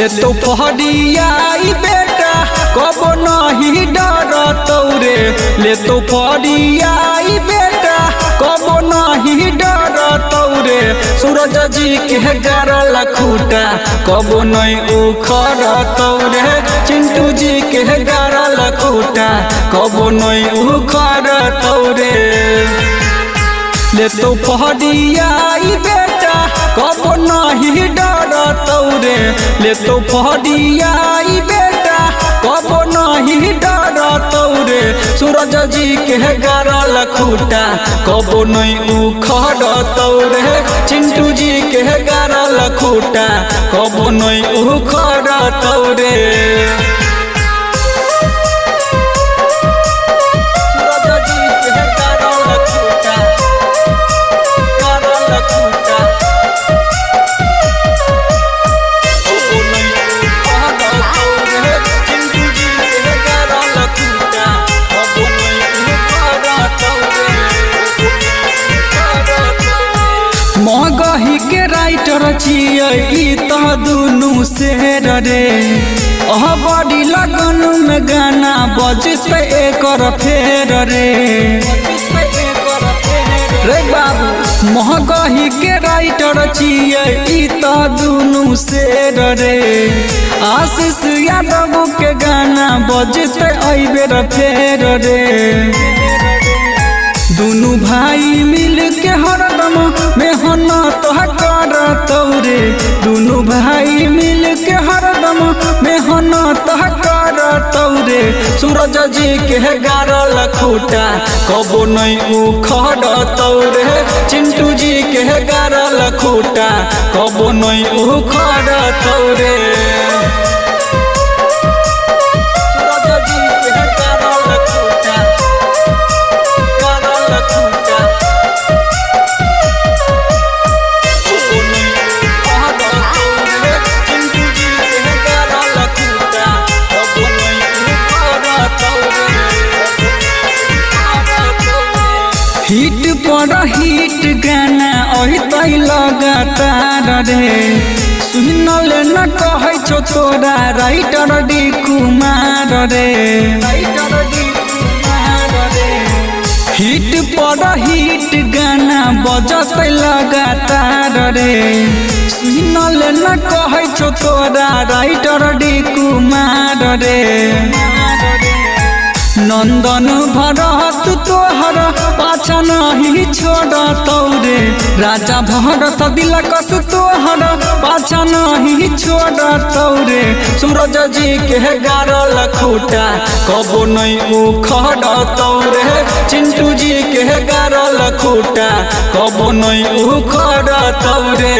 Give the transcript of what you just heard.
ले तो पहड़िया बेटा कबो नहीं डरतौ रे। ले तो पहड़िया बेटा कबो नहीं डरतौ रे। सूरज जी के गारल खूटा कबो नहीं उखड़तौ रे। चिंटू जी के गारल खूटा कबो नहीं उखड़तौ रे। ले तो पहड़िया बेटा कबो नहीं डरतौ रे। ले तो पहड़िया बेटा कबो नहीं डरतौ रे। सूरज जी के गारल खूटा कबो नहीं उखड़तौ रे। चिंटू जी के गारल खूटा कबो नहीं उखड़तौ रे। मगही के राइटर छियै तो दुनू शेर रे। बड़ी लगन में गाना बजते एकर फेर रे। रे बाबू महगही के राइटर छियै तो दुनू शेर रे। आशीष यादव के गाना बजते अइबेर फेर रे। दुनू भाई मिल के हरदम मेहनत करतौ रे। दुनू भाई मिल के हरदम मेहनत करतौ रे। सूरज जी के गारल खूटा कबो नहीं उखड़तौ रे। चिंटू जी के गारल खूटा कबो नहीं उखड़तौ रे। हिट पर हिट गाना अहितै लगातार रे। सुनल न कहै छौ तोरा राइटर डी कुमार रे। हिट पर हिट गाना बजतै लगातार रे। सुनल न कहै छौ तोरा राइटर डी कुमार रे। नंदन भरत तोहर पाछा नहीं छोड़तौ रे। राजा भरत दिलकश तोहर पाछा नहीं छोड़तौ रे। सूरज जी के गारल खूटा कबो नहीं उखड़तौ रे। चिंटू जी के गारल खूटा कबो नहीं उखड़तौ रे।